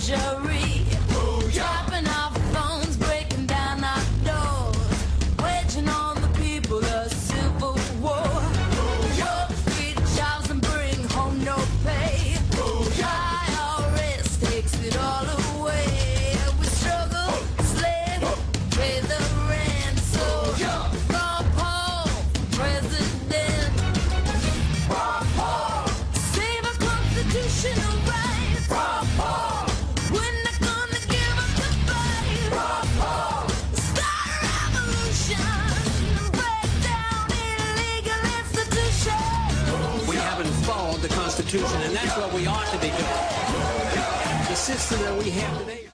soldiery, chopping off phones, breaking down our doors, waging on the people a civil war. Work 3 jobs and bring home no pay. IRS takes it all away. We struggle, slave, pay the rent. So Ron Paul, president, save our constitutional rights. We're not gonna give up the fight. Start a revolution, break down illegal institutions. We haven't followed the Constitution, and that's what we ought to be doing. The system that we have today.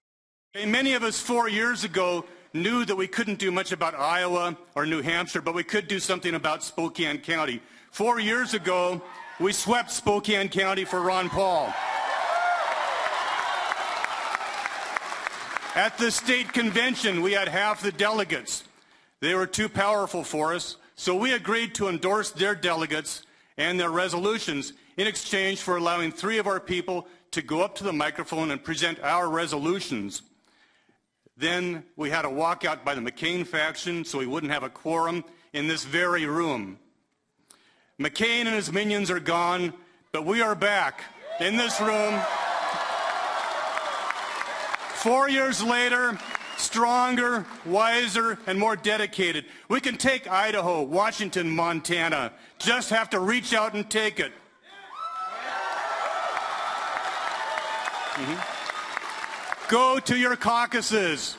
And many of us 4 years ago knew that we couldn't do much about Iowa or New Hampshire, but we could do something about Spokane County. 4 years ago, we swept Spokane County for Ron Paul. At the state convention, we had half the delegates. They were too powerful for us, so we agreed to endorse their delegates and their resolutions in exchange for allowing 3 of our people to go up to the microphone and present our resolutions. Then we had a walkout by the McCain faction so we wouldn't have a quorum in this very room. McCain and his minions are gone, but we are back in this room. 4 years later, stronger, wiser, and more dedicated. We can take Idaho, Washington, Montana. Just have to reach out and take it. Go to your caucuses.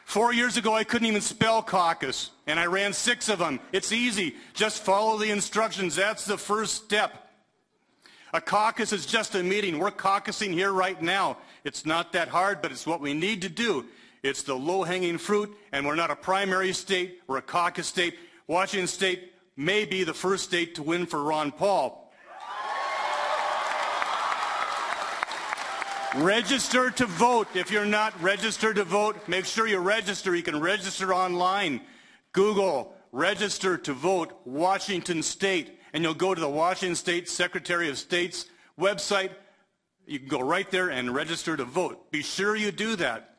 4 years ago, I couldn't even spell caucus, and I ran 6 of them. It's easy. Just follow the instructions. That's the first step. A caucus is just a meeting. We're caucusing here right now. It's not that hard, but it's what we need to do. It's the low-hanging fruit, and we're not a primary state. We're a caucus state. Washington State may be the first state to win for Ron Paul. Register to vote. If you're not registered to vote, make sure you register. You can register online. Google, register to vote, Washington State, and you'll go to the Washington State Secretary of State's website. You can go right there and register to vote. Be sure you do that.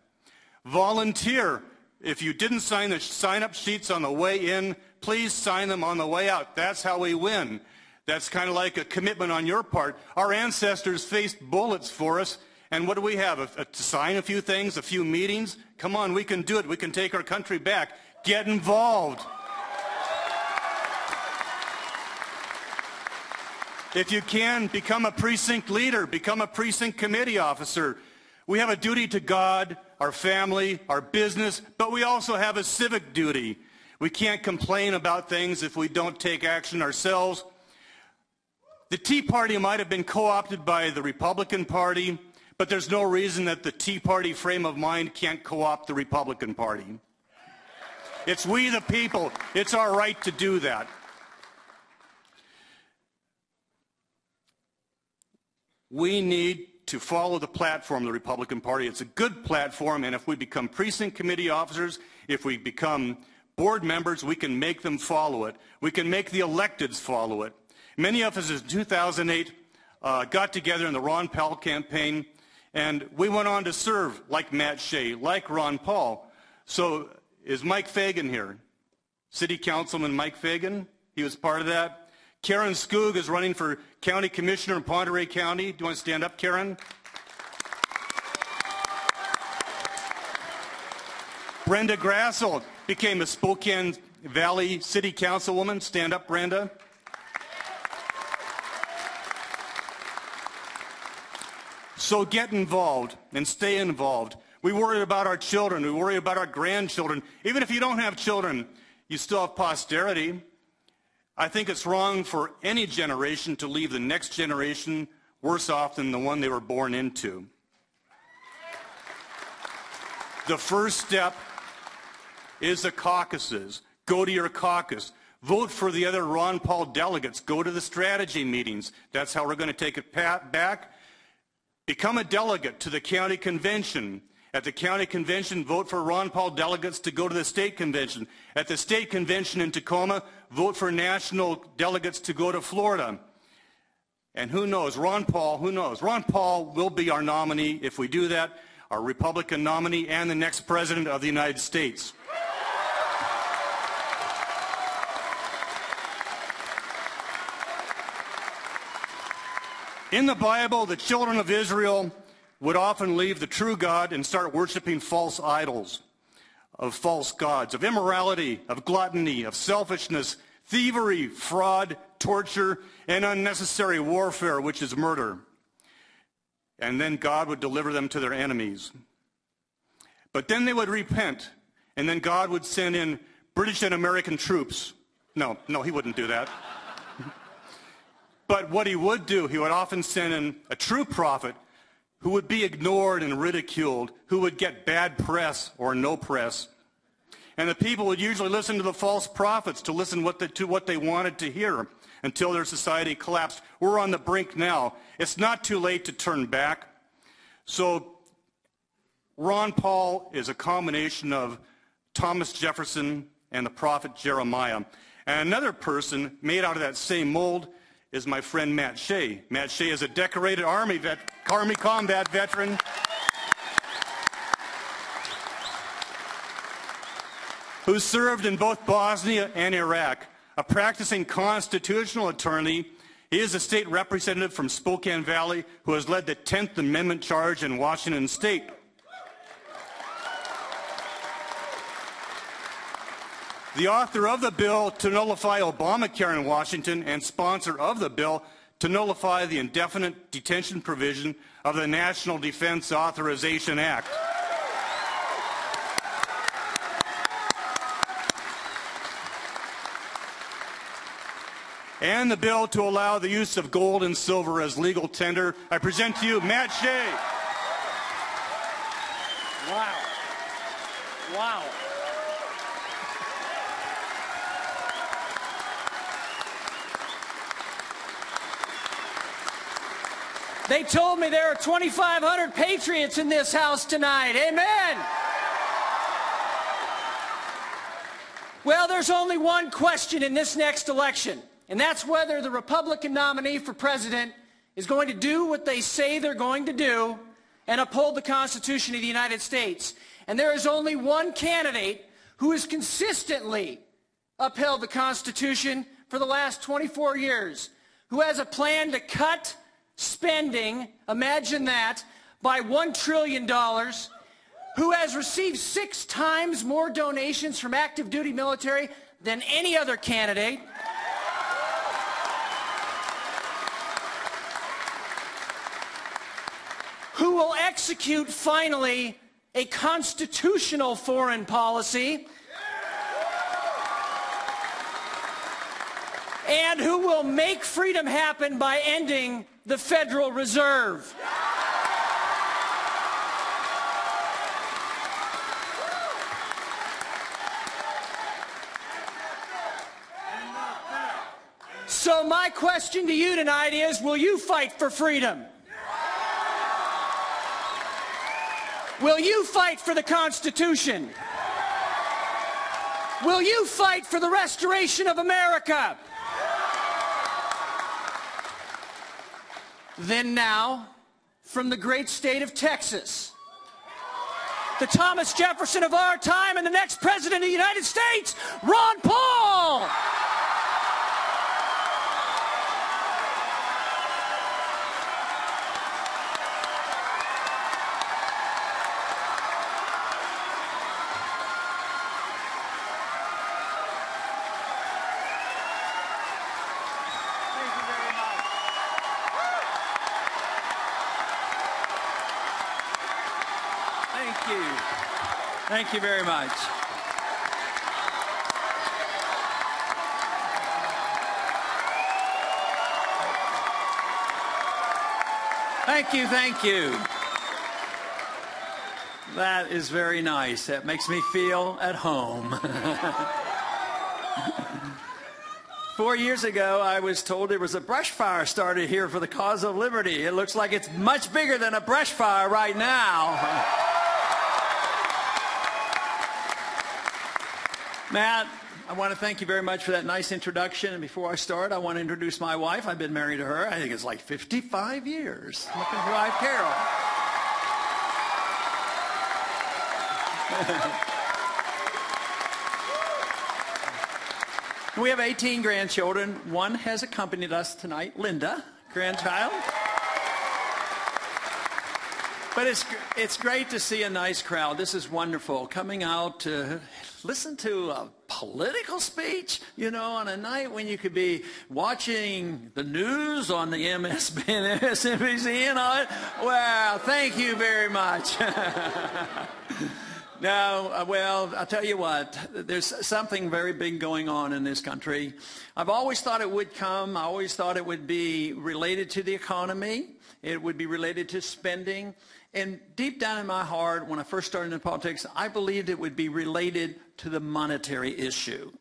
Volunteer. If you didn't sign the sign-up sheets on the way in, please sign them on the way out. That's how we win. That's kind of like a commitment on your part. Our ancestors faced bullets for us. And what do we have? To sign a few things, a few meetings? Come on, we can do it. We can take our country back. Get involved. If you can, become a precinct leader. Become a precinct committee officer. We have a duty to God, our family, our business, but we also have a civic duty. We can't complain about things if we don't take action ourselves. The Tea Party might have been co-opted by the Republican Party, but there's no reason that the Tea Party frame of mind can't co-opt the Republican Party. It's we the people. It's our right to do that. We need to follow the platform of the Republican Party. It's a good platform, and if we become precinct committee officers, if we become board members, we can make them follow it. We can make the electeds follow it. Many of us in 2008 got together in the Ron Paul campaign, and we went on to serve like Matt Shay, like Ron Paul. So is Mike Fagan here? City Councilman Mike Fagan, he was part of that. Karen Skoog is running for County Commissioner in Ponderay County. Do you want to stand up, Karen? Brenda Grassel became a Spokane Valley City Councilwoman. Stand up, Brenda. So get involved and stay involved. We worry about our children. We worry about our grandchildren. Even if you don't have children, you still have posterity. I think it's wrong for any generation to leave the next generation worse off than the one they were born into. The first step is the caucuses. Go to your caucus. Vote for the other Ron Paul delegates. Go to the strategy meetings. That's how we're going to take it back. Become a delegate to the county convention. At the county convention, vote for Ron Paul delegates to go to the state convention. At the state convention in Tacoma, vote for national delegates to go to Florida. And who knows, Ron Paul, who knows? Ron Paul will be our nominee if we do that, our Republican nominee and the next president of the United States. In the Bible, the children of Israel would often leave the true God and start worshiping false idols, of false gods, of immorality, of gluttony, of selfishness, thievery, fraud, torture, and unnecessary warfare, which is murder. And then God would deliver them to their enemies. But then they would repent, and then God would send in British and American troops. No, he wouldn't do that. But what he would do, he would often send in a true prophet who would be ignored and ridiculed, who would get bad press or no press. And the people would usually listen to the false prophets to listen to what they wanted to hear until their society collapsed. We're on the brink now. It's not too late to turn back. So Ron Paul is a combination of Thomas Jefferson and the prophet Jeremiah. And another person made out of that same mold is my friend Matt Shay. Matt Shay is a decorated Army combat veteran. Who served in both Bosnia and Iraq, a practicing constitutional attorney. He is a state representative from Spokane Valley who has led the 10th Amendment charge in Washington State. The author of the bill to nullify Obamacare in Washington and sponsor of the bill to nullify the indefinite detention provision of the National Defense Authorization Act. And the bill to allow the use of gold and silver as legal tender. I present to you Matt Shay. Wow. Wow. They told me there are 2,500 patriots in this house tonight. Amen. Well, there's only one question in this next election, and that's whether the Republican nominee for president is going to do what they say they're going to do and uphold the Constitution of the United States. And there is only one candidate who has consistently upheld the Constitution for the last 24 years, who has a plan to cut spending, imagine that, by $1 trillion, who has received 6 times more donations from active duty military than any other candidate, who will execute finally a constitutional foreign policy, and who will make freedom happen by ending the Federal Reserve. So my question to you tonight is, will you fight for freedom? Will you fight for the Constitution? Will you fight for the restoration of America? Then now, from the great state of Texas, the Thomas Jefferson of our time and the next president of the United States, Ron Paul. Thank you very much. Thank you, thank you. That is very nice. That makes me feel at home. 4 years ago, I was told there was a brush fire started here for the cause of liberty. It looks like it's much bigger than a brush fire right now. Matt, I want to thank you very much for that nice introduction. And before I start, I want to introduce my wife. I've been married to her, I think it's like 55 years. Look at your wife, Carol. We have 18 grandchildren. One has accompanied us tonight, Linda, grandchild. But it's great to see a nice crowd. This is wonderful. Coming out to listen to a political speech, you know, on a night when you could be watching the news on the MSNBC, you know. Well, thank you very much. No, well, I'll tell you what, there's something very big going on in this country. I've always thought it would come. I always thought it would be related to the economy. It would be related to spending. And deep down in my heart, when I first started in politics, I believed it would be related to the monetary issue.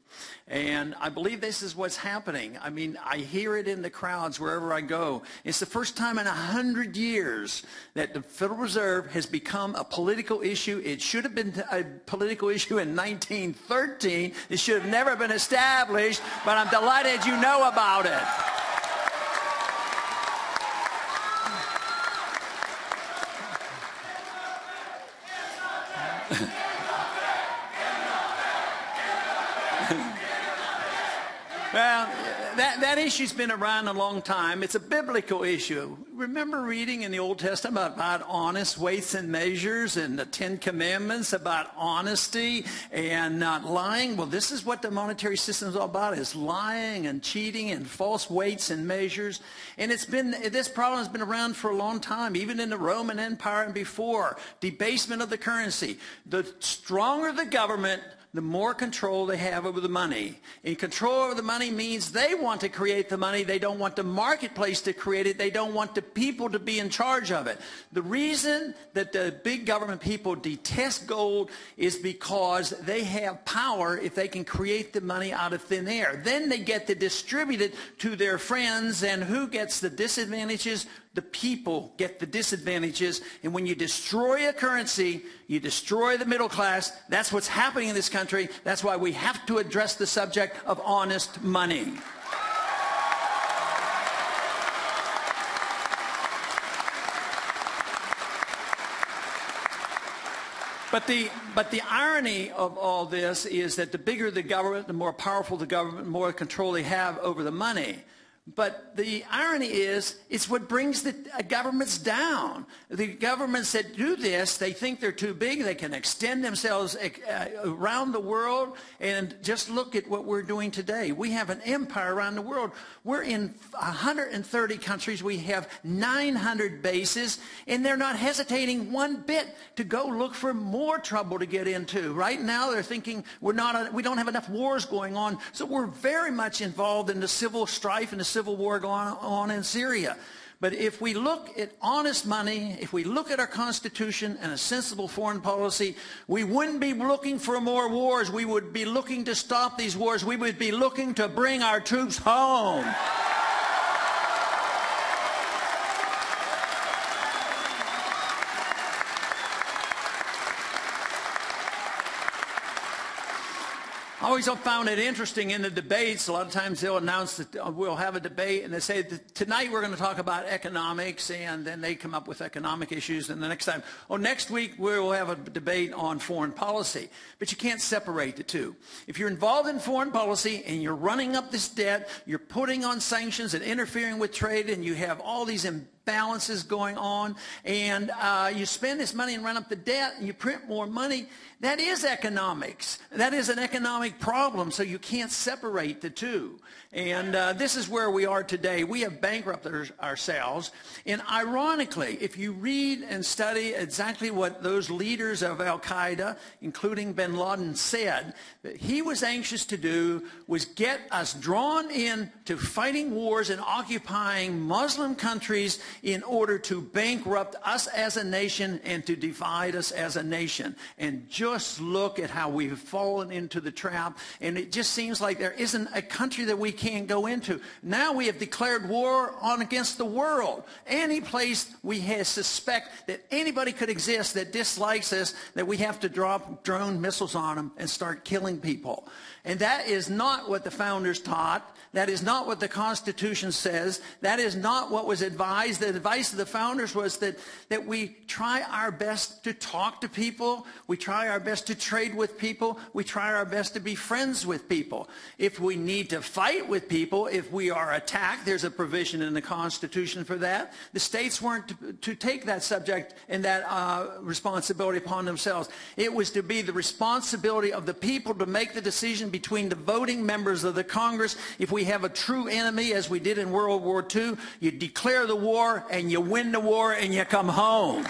And I believe this is what's happening. I mean, I hear it in the crowds wherever I go. It's the first time in 100 years that the Federal Reserve has become a political issue. It should have been a political issue in 1913. It should have never been established, but I'm delighted you know about it. Well, that issue's been around a long time. It's a biblical issue. Remember reading in the Old Testament about honest weights and measures and the 10 Commandments about honesty and not lying? Well, this is what the monetary system is all about, is lying and cheating and false weights and measures. And this problem has been around for a long time, even in the Roman Empire and before. Debasement of the currency. The stronger the government, the more control they have over the money. And control over the money means they want to create the money. They don't want the marketplace to create it. They don't want the people to be in charge of it. The reason that the big government people detest gold is because they have power if they can create the money out of thin air. Then they get to distribute it to their friends, and who gets the disadvantages? The people get the disadvantages. And when you destroy a currency, you destroy the middle class. That's what's happening in this country. That's why we have to address the subject of honest money. But the irony of all this is that the bigger the government, the more powerful the government, the more control they have over the money. But the irony is, it's what brings the governments down. The governments that do this, they think they're too big. They can extend themselves around the world. And just look at what we're doing today. We have an empire around the world. We're in 130 countries. We have 900 bases. And they're not hesitating one bit to go look for more trouble to get into. Right now, they're thinking we don't have enough wars going on. So we're very much involved in the civil strife and the civil war going on in Syria. But if we look at honest money, if we look at our Constitution and a sensible foreign policy, we wouldn't be looking for more wars. We would be looking to stop these wars. We would be looking to bring our troops home. I always found it interesting in the debates. A lot of times they'll announce that we'll have a debate, and they say, tonight we're going to talk about economics, and then they come up with economic issues, and the next time, next week we'll have a debate on foreign policy. But you can't separate the two. If you're involved in foreign policy and you're running up this debt, you're putting on sanctions and interfering with trade, and you have all these imbalances going on, and you spend this money and run up the debt, and you print more money, that is economics. That is an economic problem, so you can't separate the two. And this is where we are today. We have bankrupted ourselves. And ironically, if you read and study exactly what those leaders of Al-Qaeda, including bin Laden, said, that he was anxious to do was get us drawn into fighting wars and occupying Muslim countries in order to bankrupt us as a nation and to divide us as a nation. And just look at how we've fallen into the trap. And it just seems like there isn't a country that we can't go into. Now we have declared war against the world. Any place we suspect that anybody could exist that dislikes us, that we have to drop drone missiles on them and start killing people. And that is not what the founders taught. That is not what the Constitution says. That is not what was advised. The advice of the founders was that we try our best to talk to people. We try our best to trade with people. We try our best to be friends with people. If we need to fight with people, if we are attacked, there's a provision in the Constitution for that. The states weren't to take that subject and that responsibility upon themselves. It was to be the responsibility of the people to make the decision between the voting members of the Congress. If we have a true enemy, as we did in World War II, you declare the war and you win the war and you come home.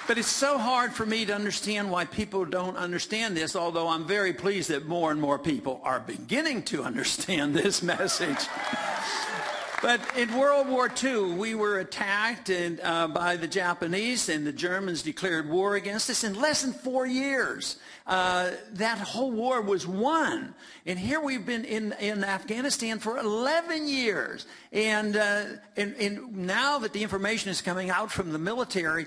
But it's so hard for me to understand why people don't understand this, although I'm very pleased that more and more people are beginning to understand this message. But in World War II, we were attacked by the Japanese, and the Germans declared war against us. In less than 4 years, that whole war was won. And here we've been in Afghanistan for 11 years. And now that the information is coming out from the military,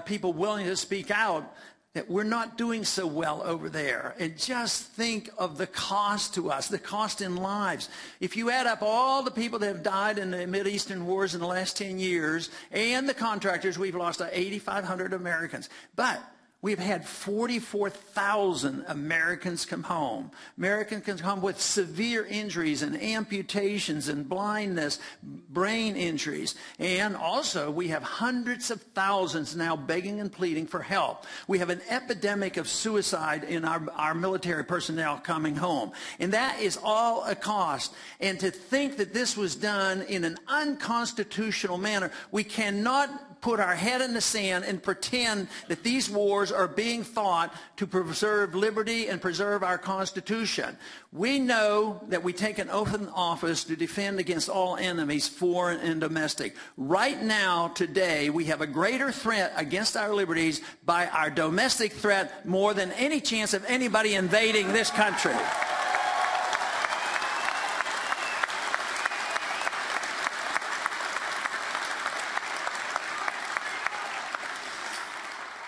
people willing to speak out, that we're not doing so well over there. And just think of the cost to us, the cost in lives. If you add up all the people that have died in the Mideastern wars in the last 10 years and the contractors, we've lost 8,500 Americans. But we've had 44,000 Americans come home. Americans come home with severe injuries and amputations and blindness, brain injuries. And also we have hundreds of thousands now begging and pleading for help. We have an epidemic of suicide in our military personnel coming home. And that is all a cost. And to think that this was done in an unconstitutional manner, we cannot put our head in the sand and pretend that these wars are being fought to preserve liberty and preserve our Constitution. We know that we take an oath in office to defend against all enemies, foreign and domestic. Right now, today, we have a greater threat against our liberties by our domestic threat more than any chance of anybody invading this country.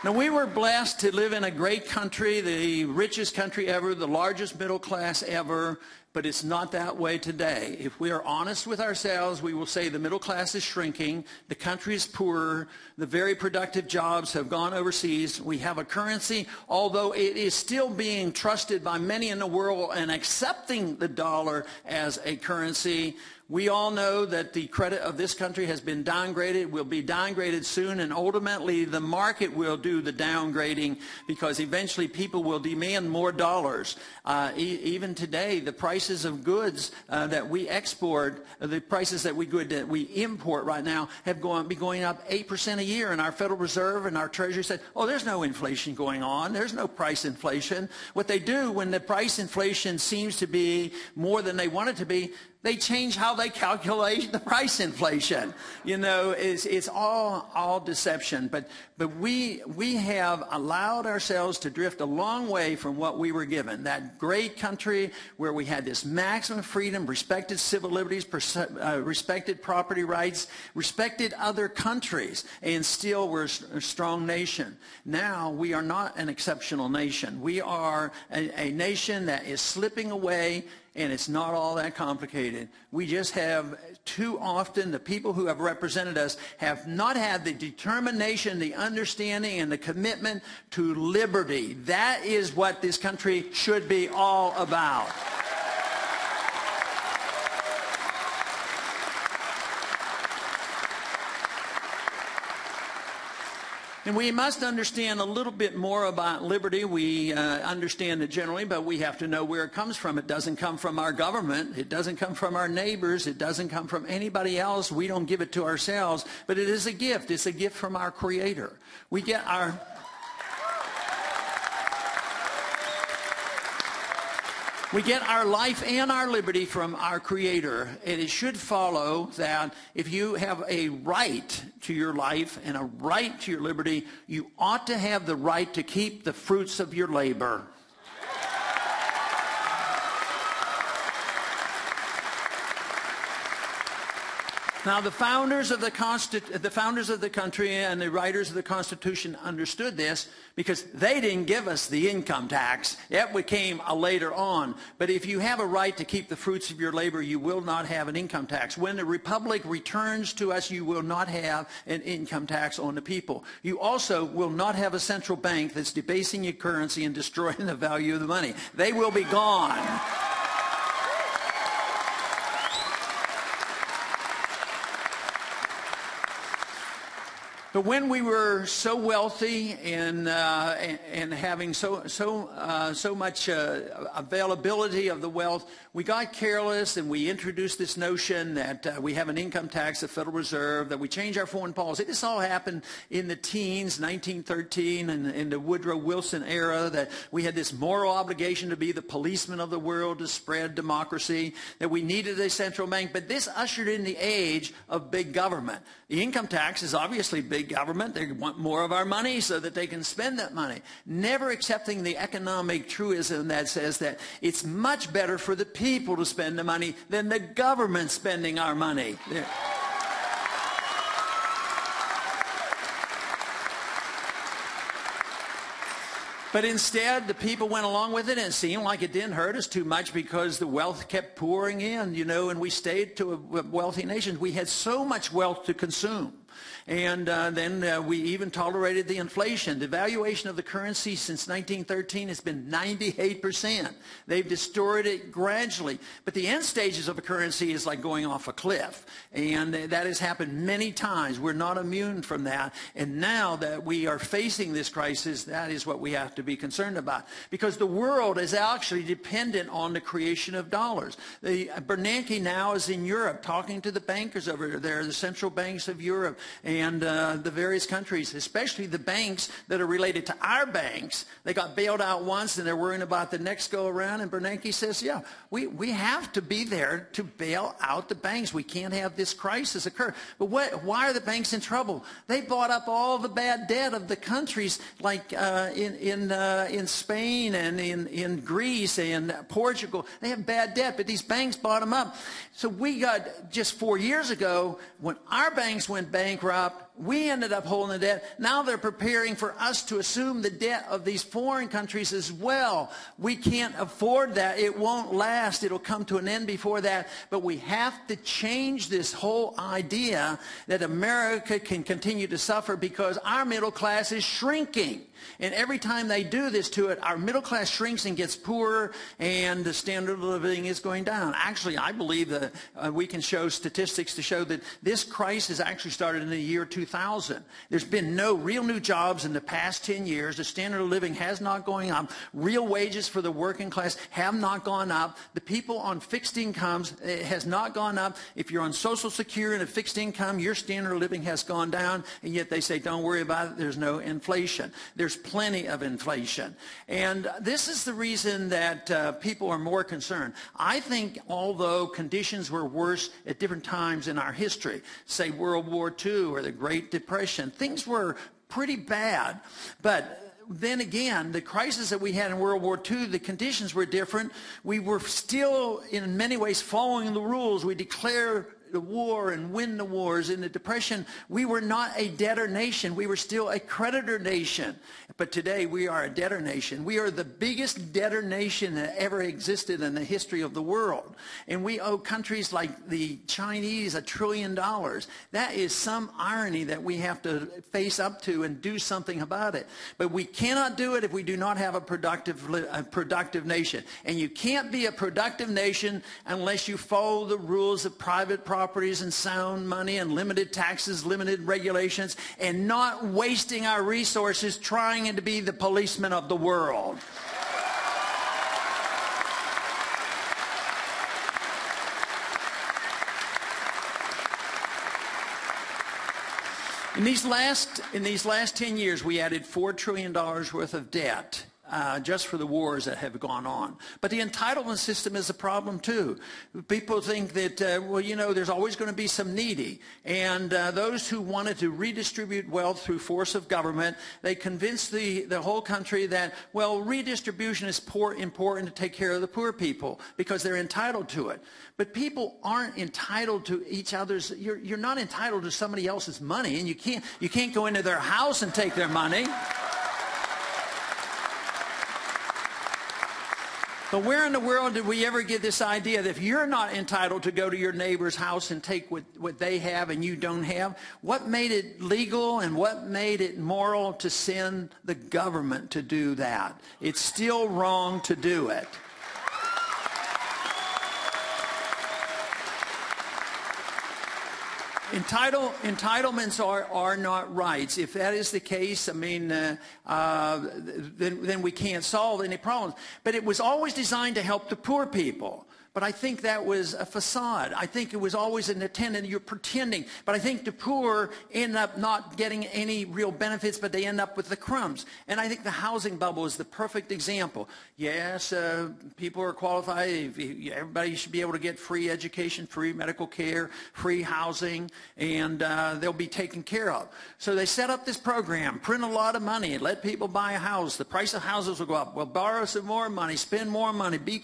Now, we were blessed to live in a great country, the richest country ever, the largest middle class ever, but it's not that way today. If we are honest with ourselves, we will say the middle class is shrinking, the country is poorer, the very productive jobs have gone overseas. We have a currency, although it is still being trusted by many in the world and accepting the dollar as a currency. We all know that the credit of this country has been downgraded, will be downgraded soon, and ultimately the market will do the downgrading because eventually people will demand more dollars. Even today, the prices of goods that we export, the prices that we import right now have been going up 8% a year, and our Federal Reserve and our Treasury said, oh, there's no inflation going on. There's no price inflation. What they do when the price inflation seems to be more than they want it to be, they change how they calculate the price inflation. You know, it's all deception. But we have allowed ourselves to drift a long way from what we were given. That great country where we had this maximum freedom, respected civil liberties, respected property rights, respected other countries, and still we're a strong nation. Now we are not an exceptional nation. We are a nation that is slipping away. And it's not all that complicated. We just have too often the people who have represented us have not had the determination, the understanding, and the commitment to liberty. That is what this country should be all about. And we must understand a little bit more about liberty. We understand it generally, but we have to know where it comes from. It doesn't come from our government. It doesn't come from our neighbors. It doesn't come from anybody else. We don't give it to ourselves, but it is a gift. It's a gift from our Creator. We get our... We get our life and our liberty from our Creator. And it should follow that if you have a right to your life and a right to your liberty, you ought to have the right to keep the fruits of your labor. Now, the founders of the country and the writers of the Constitution understood this because they didn't give us the income tax. It came later on. But if you have a right to keep the fruits of your labor, you will not have an income tax. When the republic returns to us, you will not have an income tax on the people. You also will not have a central bank that's debasing your currency and destroying the value of the money. They will be gone. But when we were so wealthy and having so much availability of the wealth, we got careless and we introduced this notion that we have an income tax, the Federal Reserve, that we change our foreign policy. This all happened in the teens, 1913, and in the Woodrow Wilson era, that we had this moral obligation to be the policeman of the world to spread democracy, that we needed a central bank. But this ushered in the age of big government. The income tax is obviously big government. They want more of our money so that they can spend that money. Never accepting the economic truism that says that it's much better for the people to spend the money than the government spending our money. But instead, the people went along with it, and it seemed like it didn't hurt us too much because the wealth kept pouring in, you know, and we stayed to a wealthy nation. We had so much wealth to consume. And then we even tolerated the inflation. The valuation of the currency since 1913 has been 98%. They've distorted it gradually. But the end stages of a currency is like going off a cliff. And that has happened many times. We're not immune from that. And now that we are facing this crisis, that is what we have to be concerned about. Because the world is actually dependent on the creation of dollars. Bernanke now is in Europe talking to the bankers over there, the central banks of Europe, and the various countries, especially the banks that are related to our banks. They got bailed out once and they're worrying about the next go around. And Bernanke says, yeah, we have to be there to bail out the banks. We can't have this crisis occur. But why are the banks in trouble? They bought up all the bad debt of the countries like in Spain and in Greece and Portugal. They have bad debt, but these banks bought them up. So we got, just 4 years ago, when our banks went bankrupt, we ended up holding the debt. Now they're preparing for us to assume the debt of these foreign countries as well. We can't afford that. It won't last. It'll come to an end before that. But we have to change this whole idea that America can continue to suffer because our middle class is shrinking. And every time they do this to it, our middle class shrinks and gets poorer, and the standard of living is going down. Actually, I believe that we can show statistics to show that this crisis actually started in the year 2000. There's been no real new jobs in the past 10 years. The standard of living has not gone up. Real wages for the working class have not gone up. The people on fixed incomes has not gone up. If you're on Social Security and a fixed income, your standard of living has gone down, and yet they say, don't worry about it, there's no inflation. There's plenty of inflation. And this is the reason that people are more concerned. I think although conditions were worse at different times in our history, say World War II or the Great Depression, things were pretty bad. But then again, the crisis that we had in World War II, the conditions were different. We were still, in many ways, following the rules. We declared the war and win the wars. In the Depression, we were not a debtor nation. We were still a creditor nation. But today, we are a debtor nation. We are the biggest debtor nation that ever existed in the history of the world. And we owe countries like the Chinese $1 trillion. That is some irony that we have to face up to and do something about it. But we cannot do it if we do not have a productive nation. And you can't be a productive nation unless you follow the rules of private properties and sound money and limited taxes, limited regulations, and not wasting our resources trying to be the policeman of the world. In these last 10 years, we added $4 trillion worth of debt just for the wars that have gone on. But the entitlement system is a problem too. People think that, well, you know, there's always going to be some needy. And those who wanted to redistribute wealth through force of government, they convinced the whole country that, well, redistribution is important to take care of the poor people because they're entitled to it. But people aren't entitled to each other's, you're not entitled to somebody else's money, and you can't go into their house and take their money. But where in the world did we ever get this idea that if you're not entitled to go to your neighbor's house and take what they have and you don't have? What made it legal and what made it moral to send the government to do that? It's still wrong to do it. Entitlements are not rights. If that is the case, I mean, then we can't solve any problems. But it was always designed to help the poor people. But I think that was a facade. I think it was always an attendant. You're pretending. But I think the poor end up not getting any real benefits, but they end up with the crumbs. And I think the housing bubble is the perfect example. Yes, people are qualified. Everybody should be able to get free education, free medical care, free housing, and they'll be taken care of. So they set up this program, print a lot of money, and let people buy a house. The price of houses will go up. Well, borrow some more money, spend more money, be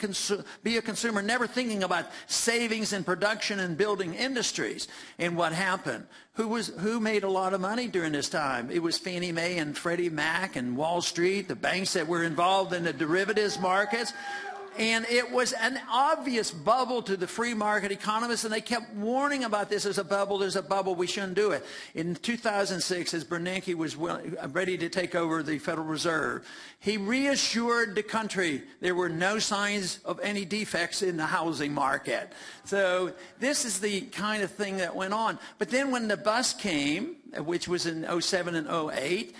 a consumer, never thinking about savings and production and building industries. And what happened? Who made a lot of money during this time? It was Fannie Mae and Freddie Mac and Wall Street, the banks that were involved in the derivatives markets. And it was an obvious bubble to the free market economists, and they kept warning about this. There's a bubble, we shouldn't do it. In 2006, as Bernanke was ready to take over the Federal Reserve, he reassured the country there were no signs of any defects in the housing market. So this is the kind of thing that went on. But then when the bust came, which was in 07 and 08,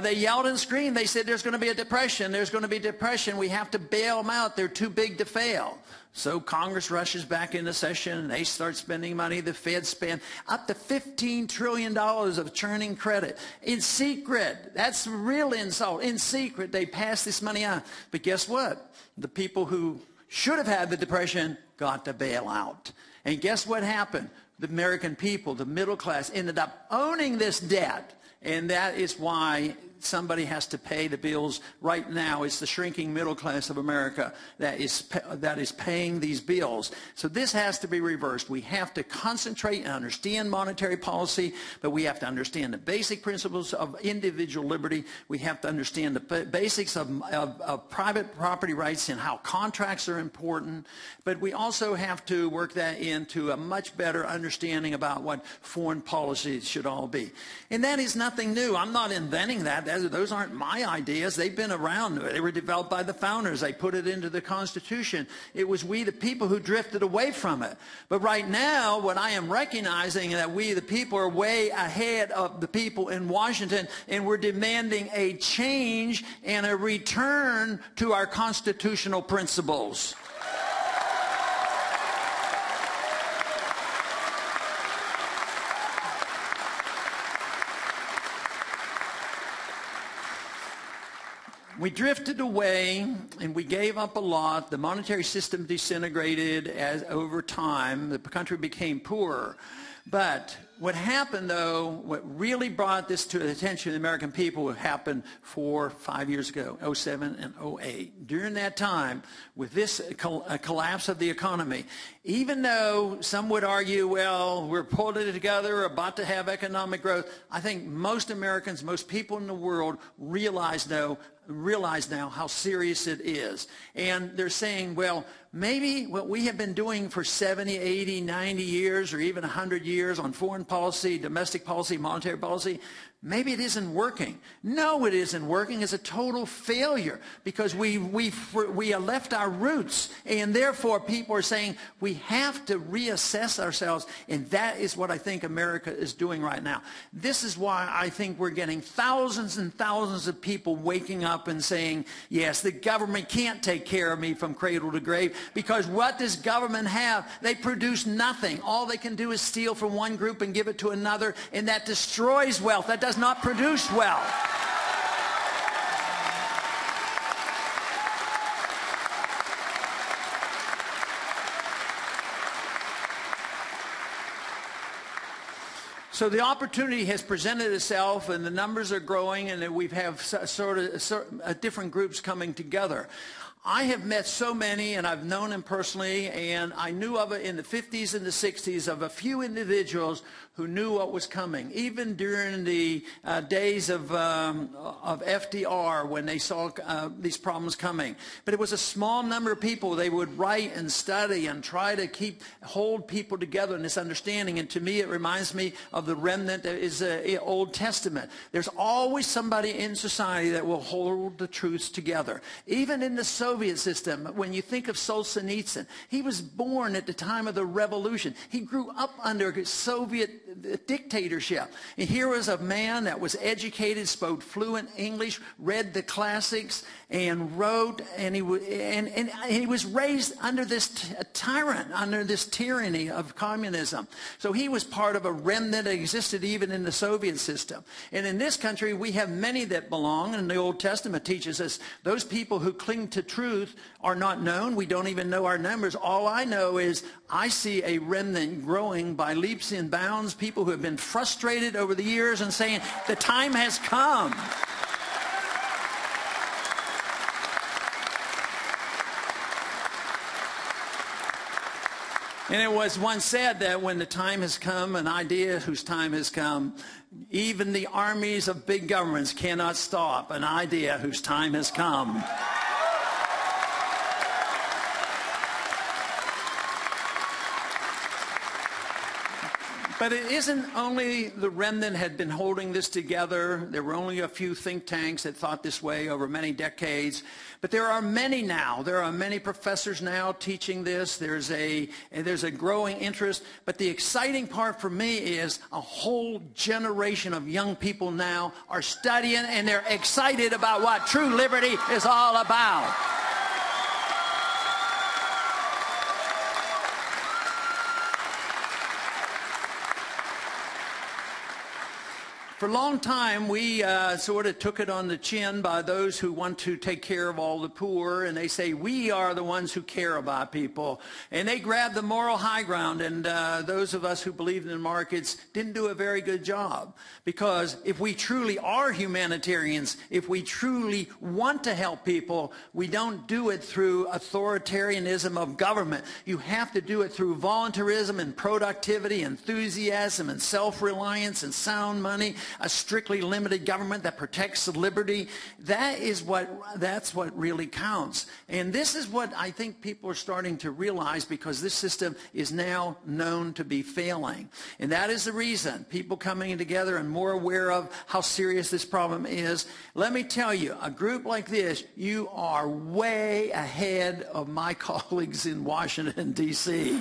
they yelled and screamed. They said, there's going to be a depression. There's going to be depression. We have to bail them out. They're too big to fail. So Congress rushes back into session, and they start spending money. The Fed spent up to $15 trillion of churning credit. In secret, that's a real insult. In secret, they pass this money out. But guess what? The people who should have had the depression got the bailout. And guess what happened? The American people, the middle class, ended up owning this debt. And that is why somebody has to pay the bills right now. It's the shrinking middle class of America that is paying these bills. So this has to be reversed. We have to concentrate and understand monetary policy, but we have to understand the basic principles of individual liberty. We have to understand the basics of private property rights and how contracts are important. But we also have to work that into a much better understanding about what foreign policy should all be. And that is nothing new. I'm not inventing that. Those aren't my ideas. They've been around. They were developed by the founders. They put it into the Constitution. It was we, the people, who drifted away from it. But right now, what I am recognizing is that we, the people, are way ahead of the people in Washington, and we're demanding a change and a return to our constitutional principles. We drifted away and we gave up a lot. The monetary system disintegrated over time. The country became poorer. But what happened, though, what really brought this to the attention of the American people happened 4 or 5 years ago, 07 and 08. During that time, with this collapse of the economy, even though some would argue, well, we're pulling it together, we're about to have economic growth, I think most Americans, most people in the world realize now how serious it is. And they're saying, well, maybe what we have been doing for 70, 80, 90 years or even 100 years on foreign policy, domestic policy, monetary policy, maybe it isn't working. No, it isn't working. It's a total failure because we left our roots, and therefore people are saying we have to reassess ourselves, and that is what I think America is doing right now. This is why I think we're getting thousands and thousands of people waking up and saying, yes, the government can't take care of me from cradle to grave, because what does government have? They produce nothing. All they can do is steal from one group and give it to another, and that destroys wealth. That does not produce wealth. So the opportunity has presented itself, and the numbers are growing, and we have sort of different groups coming together. I have met so many, and I've known them personally, and I knew of it in the 50s and the 60s of a few individuals who knew what was coming, even during the days of FDR when they saw these problems coming. But it was a small number of people. They would write and study and try to hold people together in this understanding. And to me, it reminds me of the remnant that is the Old Testament. There's always somebody in society that will hold the truths together. Even in the Soviet system, when you think of Solzhenitsyn, he was born at the time of the revolution. He grew up under Soviet dictatorship. And here was a man that was educated, spoke fluent English, read the classics, and wrote, and he was raised under this tyrant, under this tyranny of communism. So he was part of a remnant that existed even in the Soviet system. And in this country, we have many that belong, and the Old Testament teaches us those people who cling to truth are not known. We don't even know our numbers. All I know is I see a remnant growing by leaps and bounds, people who have been frustrated over the years and saying, the time has come. And it was once said that when the time has come, an idea whose time has come, even the armies of big governments cannot stop an idea whose time has come. But it isn't only the remnant had been holding this together. There were only a few think tanks that thought this way over many decades. But there are many now. There are many professors now teaching this. There's a growing interest. But the exciting part for me is a whole generation of young people now are studying, and they're excited about what true liberty is all about. For a long time, we sort of took it on the chin by those who want to take care of all the poor, and they say, we are the ones who care about people. And they grab the moral high ground, and those of us who believed in the markets didn't do a very good job. Because if we truly are humanitarians, if we truly want to help people, we don't do it through authoritarianism of government. You have to do it through voluntarism and productivity, enthusiasm and self-reliance and sound money, a strictly limited government that protects liberty. That's what really counts. And this is what I think people are starting to realize, because this system is now known to be failing. And that is the reason people coming together and more aware of how serious this problem is. Let me tell you, a group like this, you are way ahead of my colleagues in Washington, D.C.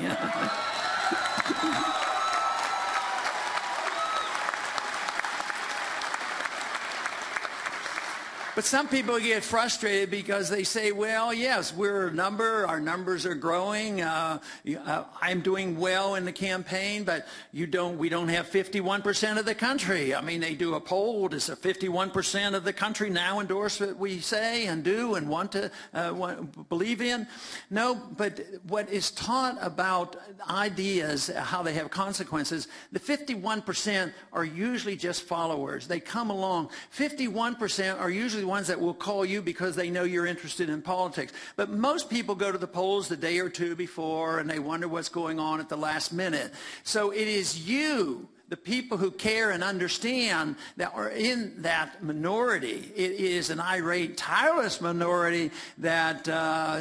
But some people get frustrated because they say, well, yes, we're a number, our numbers are growing, I'm doing well in the campaign, but we don't have 51% of the country. I mean, they do a poll, does 51% of the country now endorse what we say and do and want to believe in? No, but what is taught about ideas, how they have consequences, the 51% are usually just followers. They come along. 51% are usually the ones that will call you because they know you're interested in politics. But most people go to the polls the day or two before, and they wonder what's going on at the last minute. So it is you, the people who care and understand, that are in that minority. It is an irate, tireless minority that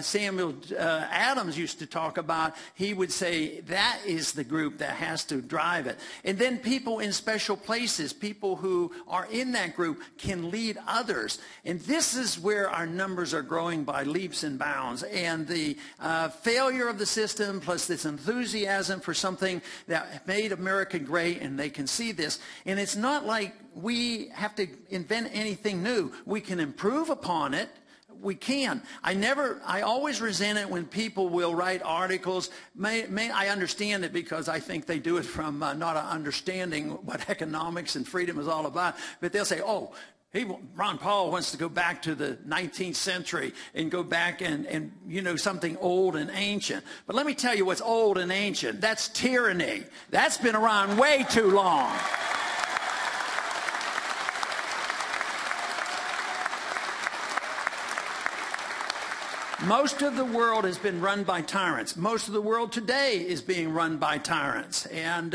Samuel Adams used to talk about. He would say that is the group that has to drive it. And then people in special places, people who are in that group, can lead others. And this is where our numbers are growing by leaps and bounds. And the failure of the system, plus this enthusiasm for something that made America great, and they can see this. And it's not like we have to invent anything new. We can improve upon it. We can. I always resent it when people will write articles. I understand it because I think they do it from not understanding what economics and freedom is all about. But they'll say, oh, Ron Paul wants to go back to the 19th century and go back and something old and ancient. But let me tell you what's old and ancient. That's tyranny. That's been around way too long. Most of the world has been run by tyrants. Most of the world today is being run by tyrants. And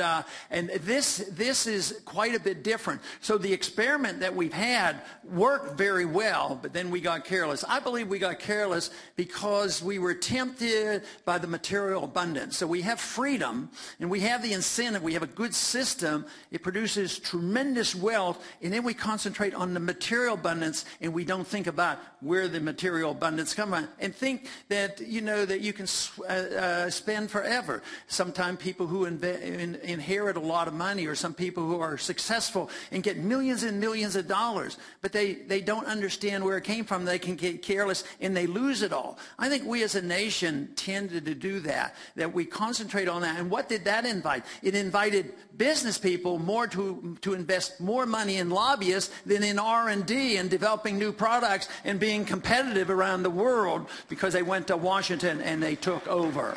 this is quite a bit different. So the experiment that we've had worked very well, but then we got careless. I believe we got careless because we were tempted by the material abundance. So we have freedom, and we have the incentive. We have a good system. It produces tremendous wealth, and then we concentrate on the material abundance, and we don't think about where the material abundance comes from. And think that that you can spend forever. Sometimes people who inherit a lot of money, or some people who are successful and get millions and millions of dollars, but they don't understand where it came from. They can get careless and they lose it all. I think we as a nation tended to do that we concentrate on that. And what did that invite? It invited business people more to invest more money in lobbyists than in R&D and developing new products and being competitive around the world, because they went to Washington and they took over.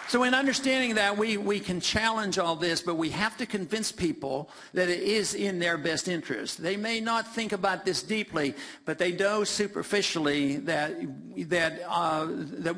So in understanding that, we can challenge all this, but we have to convince people that it is in their best interest. They may not think about this deeply, but they know superficially that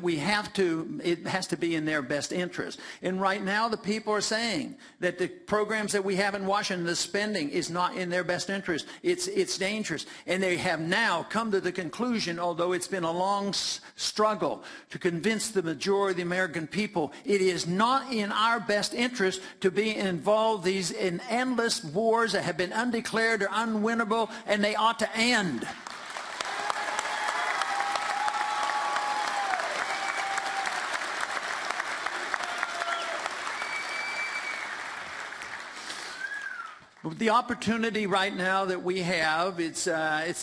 we have to, it has to be in their best interest. And right now the people are saying that the programs that we have in Washington, the spending is not in their best interest. It's dangerous. And they have now come to the conclusion, although it's been a long struggle to convince the majority of the American people, it is not in our best interest to be involved in endless wars that have been undeclared or unwinnable, and they ought to end. The opportunity right now that we have, it's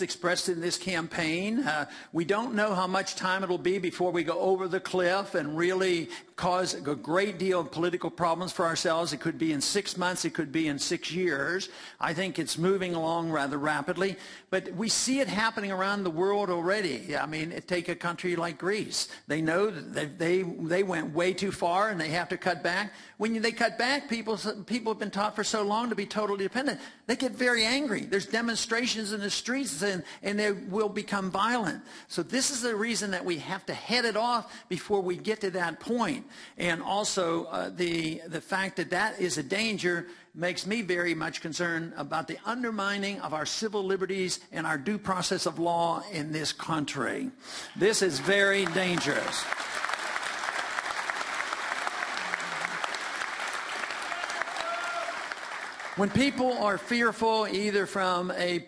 expressed in this campaign. We don't know how much time it'll be before we go over the cliff and really cause a great deal of political problems for ourselves. It could be in 6 months. It could be in 6 years. I think it's moving along rather rapidly. But we see it happening around the world already. I mean, take a country like Greece. They know that they went way too far and they have to cut back. When they cut back, people have been taught for so long to be totally dependent. They get very angry. There's demonstrations in the streets and they will become violent. So this is the reason that we have to head it off before we get to that point. And also the fact that that is a danger makes me very much concerned about the undermining of our civil liberties and our due process of law in this country. This is very dangerous. When people are fearful, either from an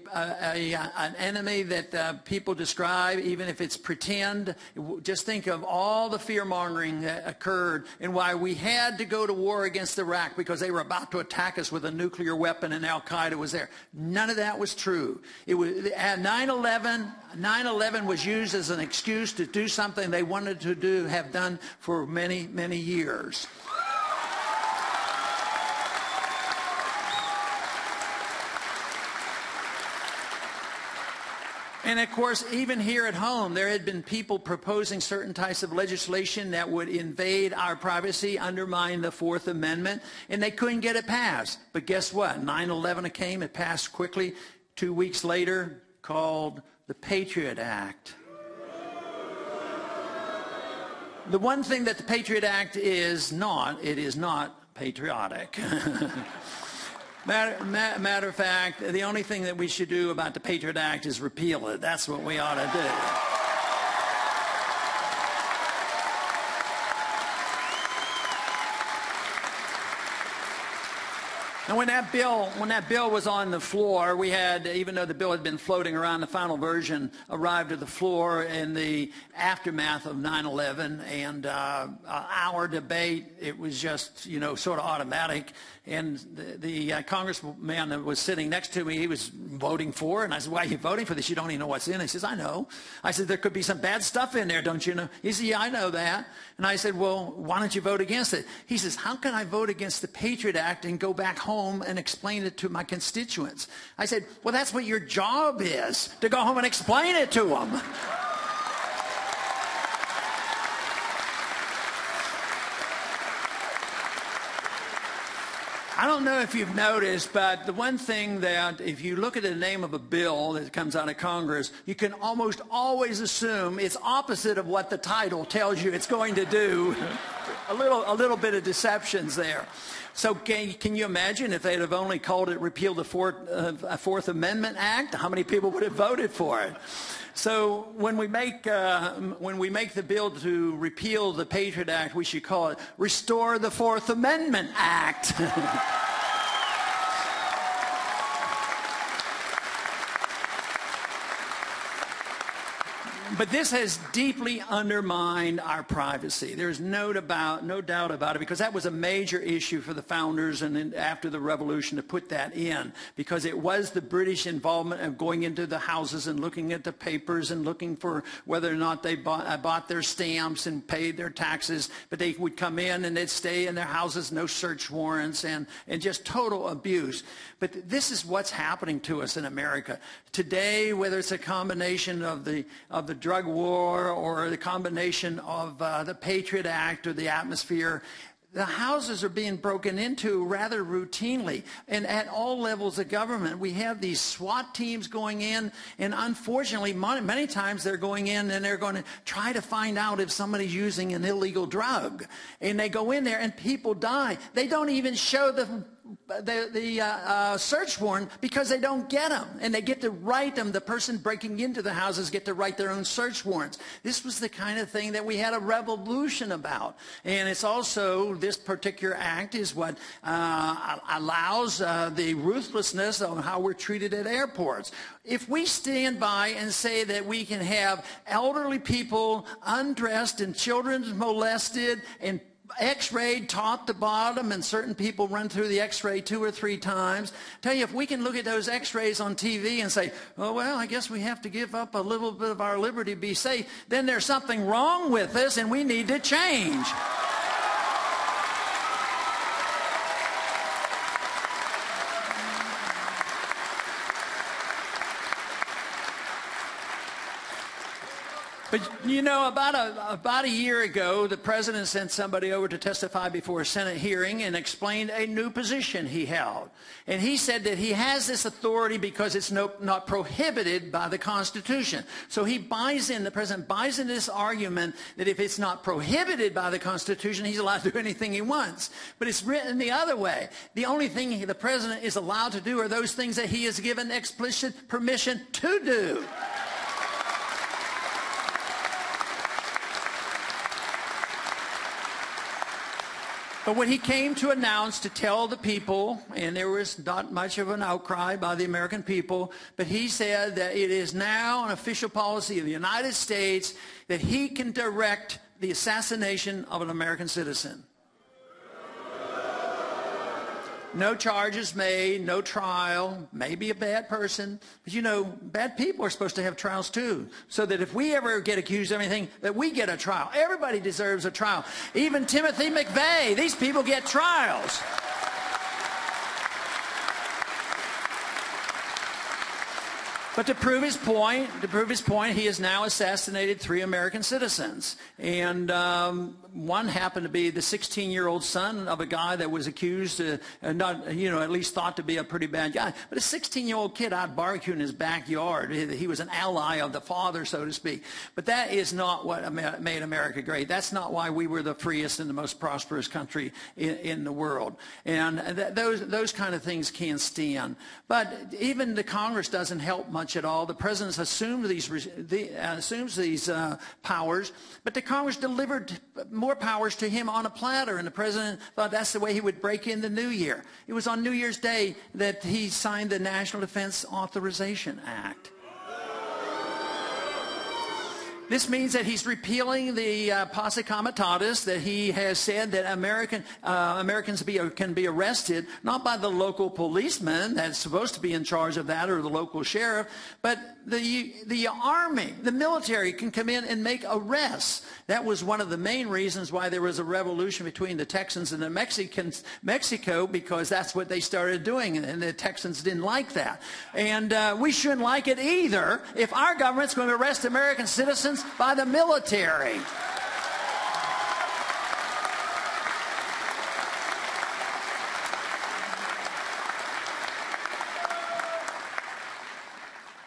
enemy that people describe, even if it's pretend, just think of all the fear-mongering that occurred and why we had to go to war against Iraq because they were about to attack us with a nuclear weapon and Al-Qaeda was there. None of that was true. It was at 9/11 was used as an excuse to do something they wanted to have done for many, many years. And of course, even here at home, there had been people proposing certain types of legislation that would invade our privacy, undermine the Fourth Amendment, and they couldn't get it passed. But guess what? 9/11 came, it passed quickly. 2 weeks later, called the Patriot Act. The one thing that the Patriot Act is not, it is not patriotic. Matter of fact, the only thing that we should do about the Patriot Act is repeal it. That's what we ought to do. And when that bill was on the floor, we had, even though the bill had been floating around, the final version arrived at the floor in the aftermath of 9/11, and our debate, it was just, sort of automatic. And the congressman that was sitting next to me, he was voting for it. And I said, why are you voting for this? You don't even know what's in it. He says, I know. I said, there could be some bad stuff in there, don't you know? He said, yeah, I know that. And I said, well, why don't you vote against it? He says, how can I vote against the Patriot Act and go back home and explain it to my constituents? I said, well, that's what your job is, to go home and explain it to them. I don't know if you've noticed, but the one thing that if you look at the name of a bill that comes out of Congress, you can almost always assume it's opposite of what the title tells you it's going to do. A little bit of deceptions there. So can you imagine if they'd have only called it repeal the Fourth Amendment Act? How many people would have voted for it? So when we make the bill to repeal the Patriot Act, we should call it Restore the Fourth Amendment Act. But this has deeply undermined our privacy. There's no doubt about it, because that was a major issue for the founders and then after the Revolution to put that in, because it was the British involvement of going into the houses and looking at the papers and looking for whether or not they bought their stamps and paid their taxes. But they would come in and they'd stay in their houses, no search warrants, and just total abuse. But this is what's happening to us in America today, whether it's a combination of the drug war or the combination of the Patriot Act or the atmosphere. The houses are being broken into rather routinely, and at all levels of government. We have these SWAT teams going in, and unfortunately, many times they're going in and they're going to try to find out if somebody's using an illegal drug. And they go in there and people die. They don't even show the search warrant because they don't get them, and they get to write them. The person breaking into the houses get to write their own search warrants. This was the kind of thing that we had a revolution about. And it's also, this particular act is what allows the ruthlessness of how we're treated at airports. If we stand by and say that we can have elderly people undressed and children molested and X-rayed top to bottom, and certain people run through the X-ray 2 or 3 times. Tell you, if we can look at those X-rays on TV and say, oh, well, I guess we have to give up a little bit of our liberty to be safe, then there's something wrong with us and we need to change. But, about a year ago, the president sent somebody over to testify before a Senate hearing and explained a new position he held. And he said that he has this authority because it's not prohibited by the Constitution. So the president buys in this argument that if it's not prohibited by the Constitution, he's allowed to do anything he wants. But it's written the other way. The only thing the president is allowed to do are those things that he is given explicit permission to do. But when he came to announce, to tell the people, and there was not much of an outcry by the American people, but he said that it is now an official policy of the United States that he can direct the assassination of an American citizen. No charges made, no trial, maybe a bad person. But bad people are supposed to have trials too. So that if we ever get accused of anything, that we get a trial. Everybody deserves a trial. Even Timothy McVeigh, these people get trials. But to prove his point, he has now assassinated 3 American citizens. And one happened to be the 16-year-old son of a guy that was accused, at least thought to be a pretty bad guy. But a 16-year-old kid out barbecuing in his backyard. He was an ally of the father, so to speak. But that is not what made America great. That's not why we were the freest and the most prosperous country in the world. And those kind of things can't stand. But even the Congress doesn't help much much at all. The president assumes these powers, but the Congress delivered more powers to him on a platter, and the president thought that's the way he would break in the new year. It was on New Year's Day that he signed the National Defense Authorization Act. This means that he's repealing the posse comitatus, that he has said that Americans can be arrested not by the local policeman that's supposed to be in charge of that, or the local sheriff, but the army, the military can come in and make arrests. That was one of the main reasons why there was a revolution between the Texans and the Mexico, because that's what they started doing, and the Texans didn't like that. And we shouldn't like it either if our government's going to arrest American citizens by the military.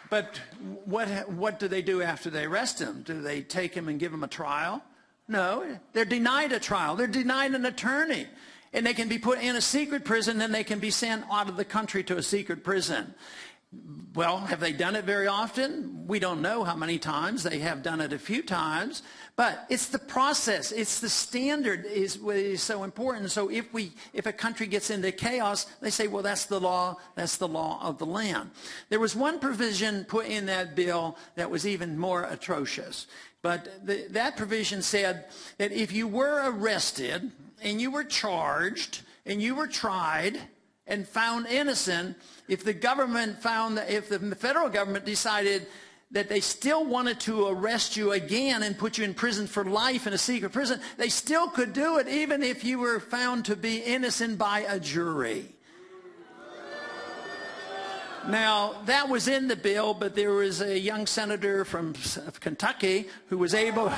But what do they do after they arrest him? Do they take him and give him a trial? No, they're denied a trial. They're denied an attorney. And they can be put in a secret prison, and they can be sent out of the country to a secret prison. Well, have they done it very often? We don't know how many times. They have done it a few times. But it's the process. It's the standard is what is so important. So if a country gets into chaos, they say, well, that's the law. That's the law of the land. There was one provision put in that bill that was even more atrocious. But that provision said that if you were arrested and you were charged and you were tried and found innocent, if the federal government decided that they still wanted to arrest you again and put you in prison for life in a secret prison, they still could do it even if you were found to be innocent by a jury. Now, that was in the bill, but there was a young senator from Kentucky who was able...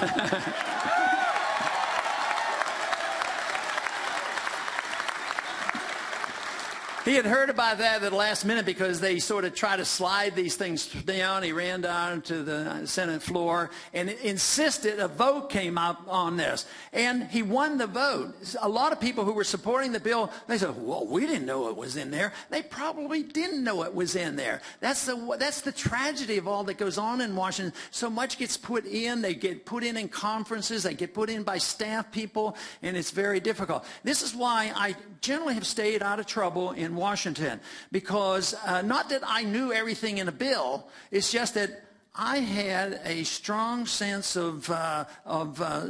He had heard about that at the last minute because they sort of try to slide these things down. He ran down to the Senate floor and insisted a vote came up on this. And he won the vote. A lot of people who were supporting the bill, they said, well, we didn't know it was in there. They probably didn't know it was in there. That's the tragedy of all that goes on in Washington. So much gets put in. They get put in conferences. They get put in by staff people, and it's very difficult. This is why I generally have stayed out of trouble in Washington, because not that I knew everything in a bill, it's just that I had a strong sense of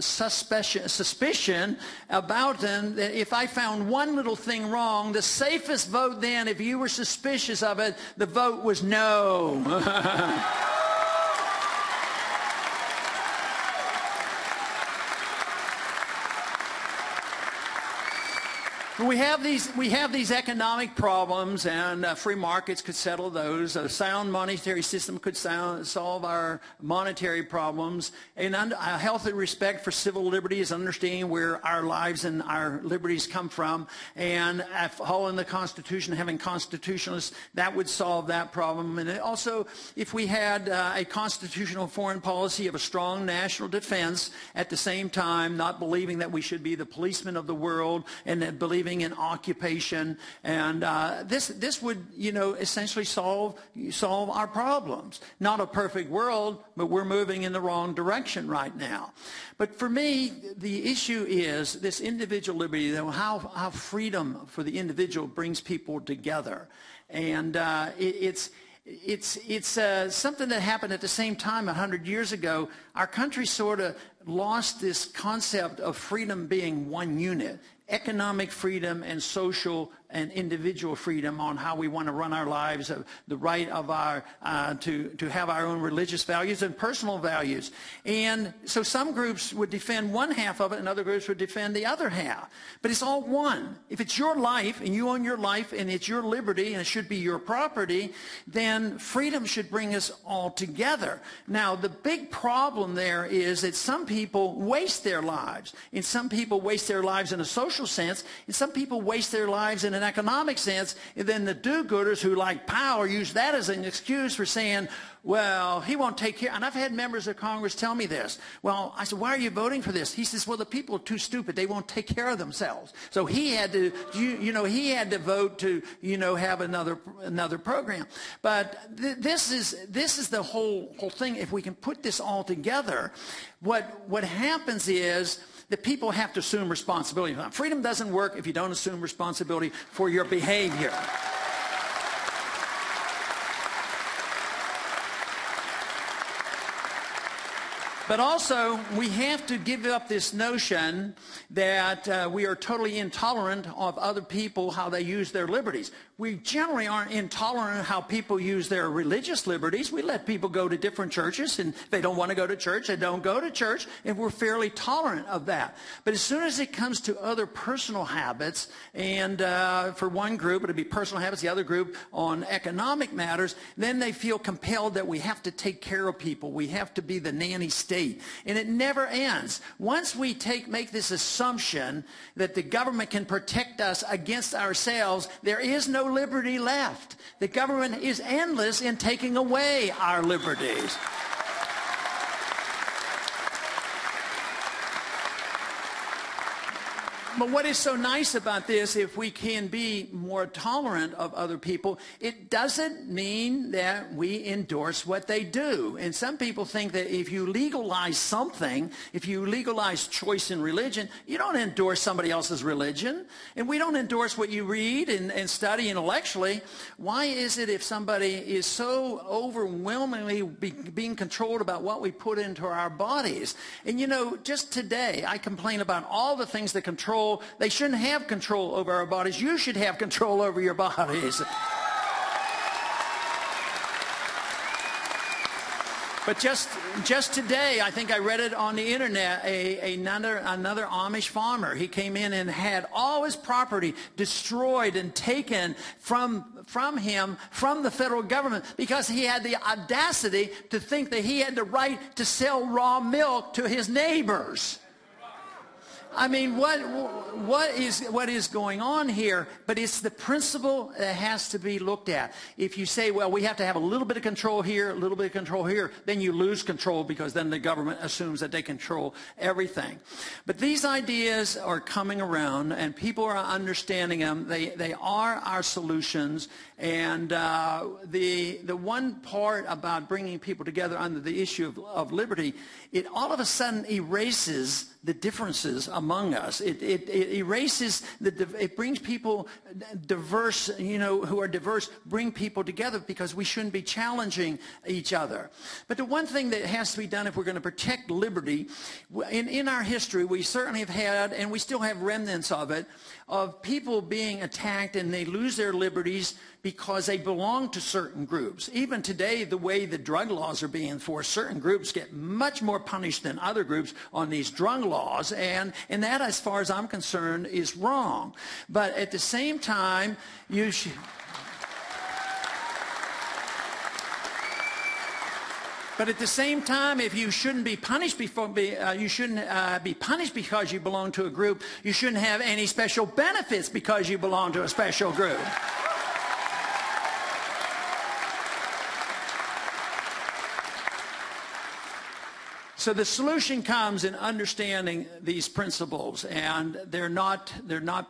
suspicion about them, that if I found one little thing wrong, the safest vote then, if you were suspicious of it, the vote was no. We have these economic problems, and free markets could settle those. A sound monetary system could solve our monetary problems. And a healthy respect for civil liberties, understanding where our lives and our liberties come from, and following the Constitution, having constitutionalists, that would solve that problem. And also, if we had a constitutional foreign policy of a strong national defense, at the same time not believing that we should be the policemen of the world, and that believing in occupation, and this would, essentially solve our problems. Not a perfect world, but we're moving in the wrong direction right now. But for me, the issue is this individual liberty, how freedom for the individual brings people together, and it's something that happened at the same time 100 years ago. Our country sort of lost this concept of freedom being one unit. Economic freedom and social and individual freedom on how we want to run our lives, the right of our to have our own religious values and personal values. And so some groups would defend one half of it and other groups would defend the other half. But it's all one. If it's your life and you own your life and it's your liberty and it should be your property, then freedom should bring us all together. Now, the big problem there is that some people waste their lives, and some people waste their lives in a social sense, and some people waste their lives in an economic sense, and then the do-gooders who like power use that as an excuse for saying, well, he won't take care. And I've had members of Congress tell me this. Well, I said, why are you voting for this? He says, well, the people are too stupid. They won't take care of themselves. So he had to, he had to vote to, have another program. But this is the whole thing. If we can put this all together, what happens is that people have to assume responsibility. Now, freedom doesn't work if you don't assume responsibility for your behavior. But also, we have to give up this notion that we are totally intolerant of other people, how they use their liberties. We generally aren't intolerant of how people use their religious liberties. We let people go to different churches, and if they don't want to go to church, they don't go to church, and we're fairly tolerant of that. But as soon as it comes to other personal habits, and for one group, it'll be personal habits, the other group on economic matters, then they feel compelled that we have to take care of people. We have to be the nanny state. And it never ends. Once we make this assumption that the government can protect us against ourselves, there is no liberty left. The government is endless in taking away our liberties. But what is so nice about this, if we can be more tolerant of other people, it doesn't mean that we endorse what they do. And some people think that if you legalize something, if you legalize choice in religion, you don't endorse somebody else's religion. And we don't endorse what you read and study intellectually. Why is it if somebody is so overwhelmingly being controlled about what we put into our bodies? And just today, I complain about all the things that control. They shouldn't have control over our bodies. You should have control over your bodies. But just today, I think I read it on the internet, another Amish farmer. He came in and had all his property destroyed and taken from him, from the federal government, because he had the audacity to think that he had the right to sell raw milk to his neighbors. I mean, what is going on here? But it's the principle that has to be looked at. If you say, well, we have to have a little bit of control here, a little bit of control here, then you lose control, because then the government assumes that they control everything. But these ideas are coming around, and people are understanding them. They are our solutions. And the one part about bringing people together under the issue of liberty, it all of a sudden erases the differences among us. It erases, it brings people diverse, who are diverse, bring people together, because we shouldn't be challenging each other. But the one thing that has to be done if we're going to protect liberty, in our history, we certainly have had, and we still have remnants of it, of people being attacked and they lose their liberties because they belong to certain groups. Even today, the way the drug laws are being enforced, certain groups get much more punished than other groups on these drug laws, and that, as far as I'm concerned, is wrong. But at the same time, you should... But at the same time, if you shouldn't be punished be punished because you belong to a group, you shouldn't have any special benefits because you belong to a special group. So the solution comes in understanding these principles, and they're not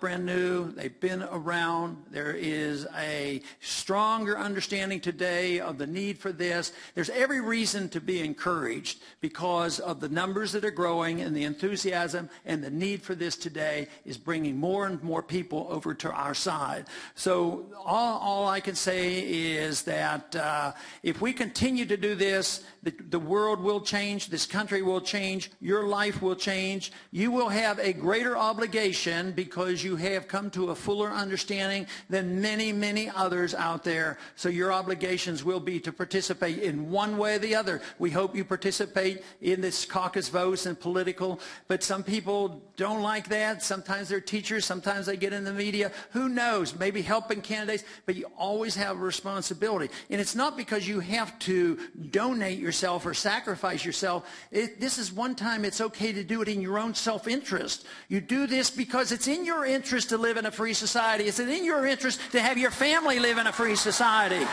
brand new. They've been around. There is a stronger understanding today of the need for this. There's every reason to be encouraged because of the numbers that are growing and the enthusiasm, and the need for this today is bringing more and more people over to our side. So all I can say is that if we continue to do this, the world will change, this country will change, your life will change. You will have a greater obligation because you have come to a fuller understanding than many, many others out there. So your obligations will be to participate in one way or the other. We hope you participate in this caucus votes and political, but some people don't like that. Sometimes they're teachers, sometimes they get in the media. Who knows? Maybe helping candidates, but you always have a responsibility. And it's not because you have to donate yourself or sacrifice yourself. This is one time it's okay to do it in your own self-interest. You do this because it's in your interest to live in a free society. It's in your interest to have your family live in a free society.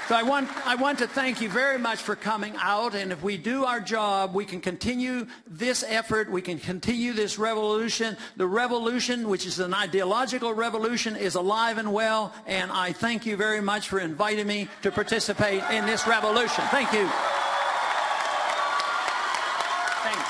So I want to thank you very much for coming out, and if we do our job, we can continue this effort, we can continue this revolution. The revolution, which is an ideological revolution, is alive and well, and I thank you very much for inviting me to participate in this revolution. Thank you. Thanks.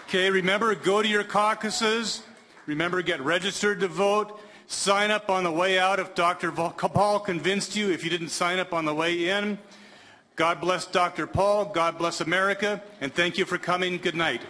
Okay, remember, go to your caucuses. Remember, get registered to vote. Sign up on the way out if Dr. Paul convinced you if you didn't sign up on the way in. God bless Dr. Paul. God bless America. And thank you for coming. Good night.